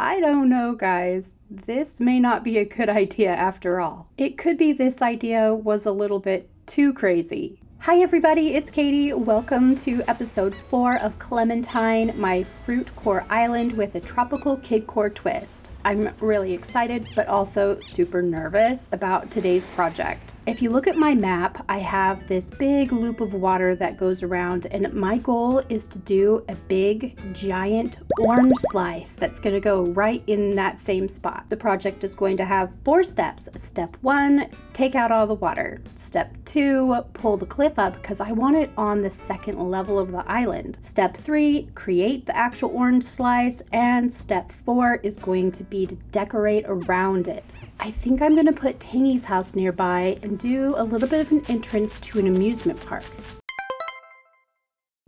I don't know, guys. This may not be a good idea after all. It could be this idea was a little bit too crazy. Hi everybody, it's Katie. Welcome to episode 4 of Clementine, my fruit core island with a tropical Kidcore twist. I'm really excited, but also super nervous about today's project. If you look at my map, I have this big loop of water that goes around, and my goal is to do a big, giant orange slice that's going to go right in that same spot. The project is going to have 4 steps. Step 1, take out all the water. Step 2, pull the cliff up because I want it on the second level of the island. Step 3, create the actual orange slice. And step 4 is going to be to decorate around it. I think I'm going to put Tangy's house nearby and do a little bit of an entrance to an amusement park.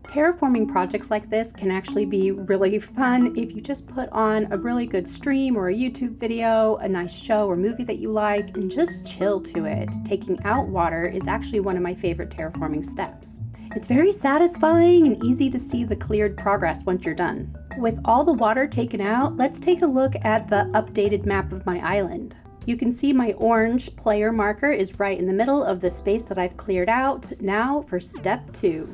Terraforming projects like this can actually be really fun if you just put on a really good stream or a YouTube video, a nice show or movie that you like, and just chill to it. Taking out water is actually one of my favorite terraforming steps. It's very satisfying and easy to see the cleared progress once you're done. With all the water taken out, let's take a look at the updated map of my island. You can see my orange player marker is right in the middle of the space that I've cleared out. Now for step 2.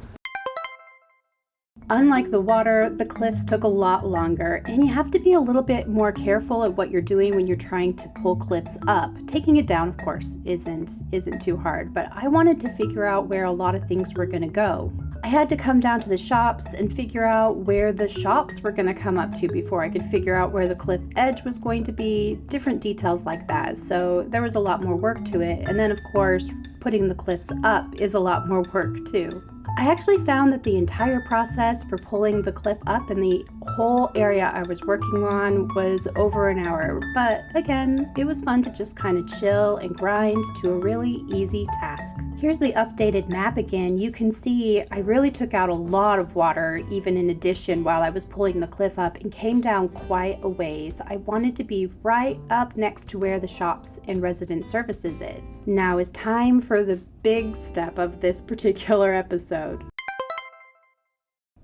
Unlike the water, the cliffs took a lot longer, and you have to be a little bit more careful at what you're doing when you're trying to pull cliffs up. Taking it down, of course, isn't too hard, but I wanted to figure out where a lot of things were going to go. I had to come down to the shops and figure out where the shops were going to come up to before I could figure out where the cliff edge was going to be, different details like that. So there was a lot more work to it, and then of course, putting the cliffs up is a lot more work too. I actually found that the entire process for pulling the cliff up and the whole area I was working on was over an hour, but again, it was fun to just kind of chill and grind to a really easy task. Here's the updated map again. You can see I really took out a lot of water, even in addition, while I was pulling the cliff up, and came down quite a ways. I wanted to be right up next to where the shops and resident services is. Now is time for the big step of this particular episode.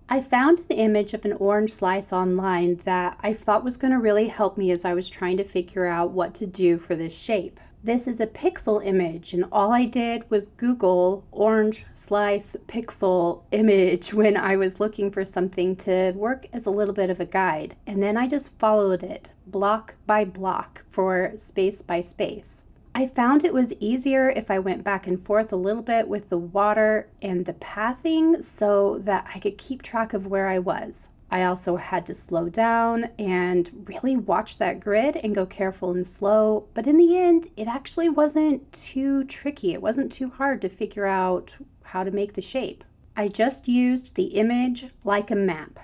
I found an image of an orange slice online that I thought was going to really help me as I was trying to figure out what to do for this shape. This is a pixel image, and all I did was Google orange slice pixel image when I was looking for something to work as a little bit of a guide, and then I just followed it block by block for space by space. I found it was easier if I went back and forth a little bit with the water and the pathing so that I could keep track of where I was. I also had to slow down and really watch that grid and go careful and slow, but in the end, it actually wasn't too tricky. It wasn't too hard to figure out how to make the shape. I just used the image like a map.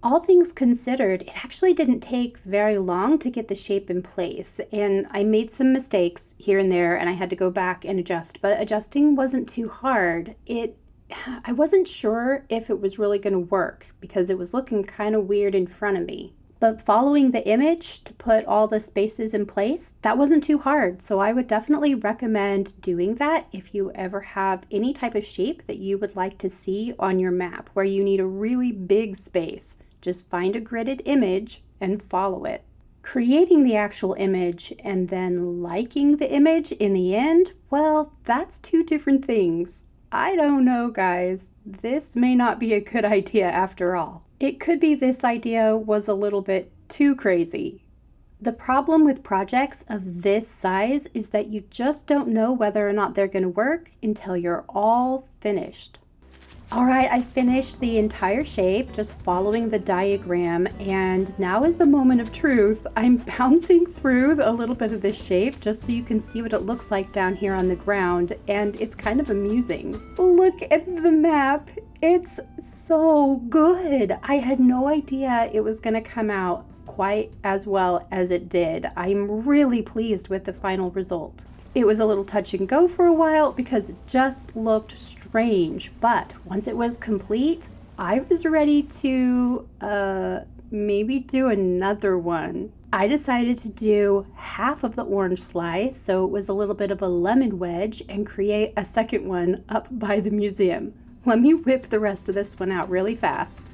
All things considered, it actually didn't take very long to get the shape in place, and I made some mistakes here and there, and I had to go back and adjust, but adjusting wasn't too hard. I wasn't sure if it was really going to work because it was looking kind of weird in front of me. But following the image to put all the spaces in place, that wasn't too hard. So I would definitely recommend doing that if you ever have any type of shape that you would like to see on your map where you need a really big space. Just find a gridded image and follow it. Creating the actual image and then liking the image in the end, well, that's 2 different things. I don't know, guys. This may not be a good idea after all. It could be this idea was a little bit too crazy. The problem with projects of this size is that you just don't know whether or not they're going to work until you're all finished. All right, I finished the entire shape just following the diagram, and now is the moment of truth. I'm bouncing through a little bit of this shape just so you can see what it looks like down here on the ground, and it's kind of amusing. Look at the map. It's so good. I had no idea it was going to come out quite as well as it did. I'm really pleased with the final result. It was a little touch and go for a while because it just looked strange, but once it was complete, I was ready to maybe do another one. I decided to do half of the orange slice, so it was a little bit of a lemon wedge, and create a second one up by the museum. Let me whip the rest of this one out really fast.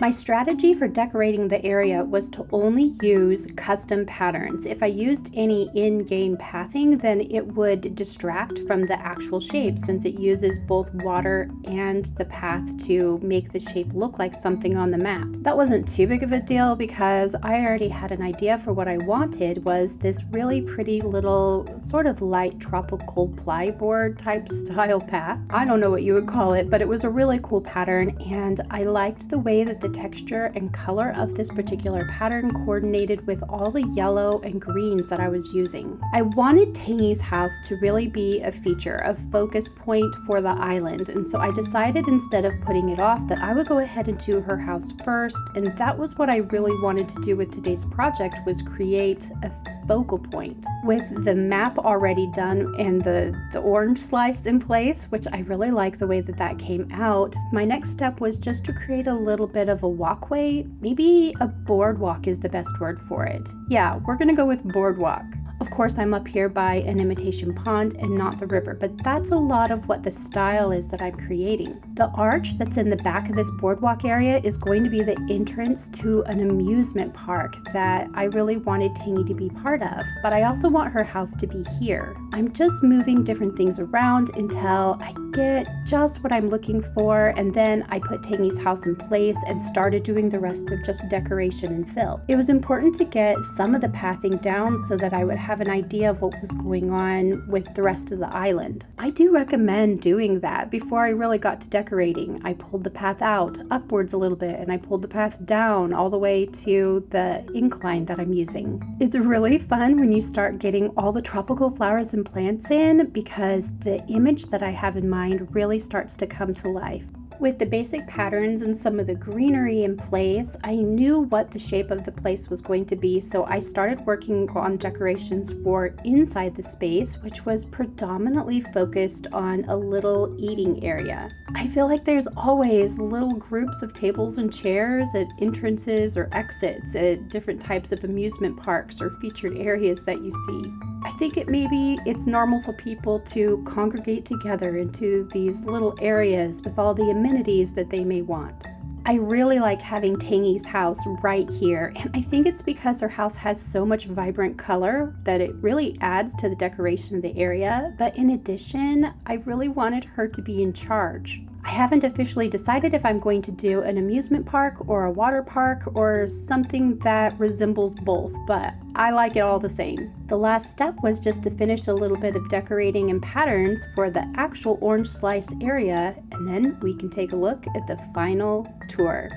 My strategy for decorating the area was to only use custom patterns. If I used any in-game pathing, then it would distract from the actual shape since it uses both water and the path to make the shape look like something on the map. That wasn't too big of a deal because I already had an idea for what I wanted was this really pretty little sort of light tropical plyboard type style path. I don't know what you would call it, but it was a really cool pattern and I liked the way that the texture and color of this particular pattern coordinated with all the yellow and greens that I was using. I wanted Tangy's house to really be a feature, a focus point for the island, and so I decided instead of putting it off that I would go ahead and do her house first, and that was what I really wanted to do with today's project, was create a focal point. With the map already done and the orange slice in place, which I really like the way that that came out, my next step was just to create a little bit of a walkway. Maybe a boardwalk is the best word for it. Yeah, we're gonna go with boardwalk. Of course, I'm up here by an imitation pond and not the river, but that's a lot of what the style is that I'm creating. The arch that's in the back of this boardwalk area is going to be the entrance to an amusement park that I really wanted Tangy to be part of, but I also want her house to be here. I'm just moving different things around until I get just what I'm looking for, and then I put Tangy's house in place and started doing the rest of just decoration and fill. It was important to get some of the pathing down so that I would have an idea of what was going on with the rest of the island. I do recommend doing that before I really got to decorating. I pulled the path out upwards a little bit and I pulled the path down all the way to the incline that I'm using. It's really fun when you start getting all the tropical flowers and plants in because the image that I have in mind really starts to come to life. With the basic patterns and some of the greenery in place, I knew what the shape of the place was going to be, so I started working on decorations for inside the space, which was predominantly focused on a little eating area. I feel like there's always little groups of tables and chairs at entrances or exits at different types of amusement parks or featured areas that you see. I think it's normal for people to congregate together into these little areas with all the amenities that they may want. I really like having Tangy's house right here, and I think it's because her house has so much vibrant color that it really adds to the decoration of the area, but in addition, I really wanted her to be in charge. I haven't officially decided if I'm going to do an amusement park or a water park or something that resembles both, but I like it all the same. The last step was just to finish a little bit of decorating and patterns for the actual orange slice area, and then we can take a look at the final tour.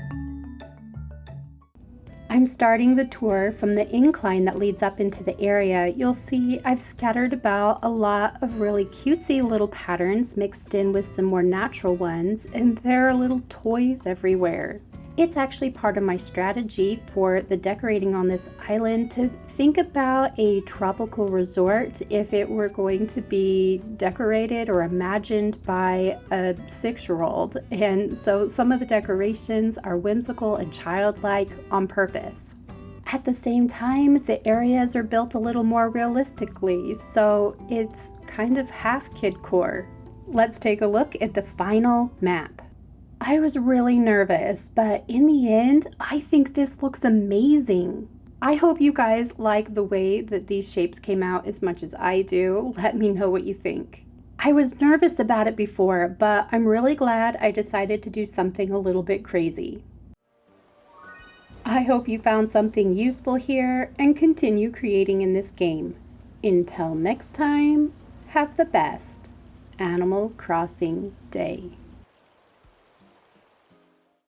I'm starting the tour from the incline that leads up into the area. You'll see I've scattered about a lot of really cutesy little patterns mixed in with some more natural ones, and there are little toys everywhere. It's actually part of my strategy for the decorating on this island to think about a tropical resort if it were going to be decorated or imagined by a 6-year-old. And so some of the decorations are whimsical and childlike on purpose. At the same time, the areas are built a little more realistically, so it's kind of half Kidcore. Let's take a look at the final map. I was really nervous, but in the end, I think this looks amazing. I hope you guys like the way that these shapes came out as much as I do. Let me know what you think. I was nervous about it before, but I'm really glad I decided to do something a little bit crazy. I hope you found something useful here and continue creating in this game. Until next time, have the best Animal Crossing day.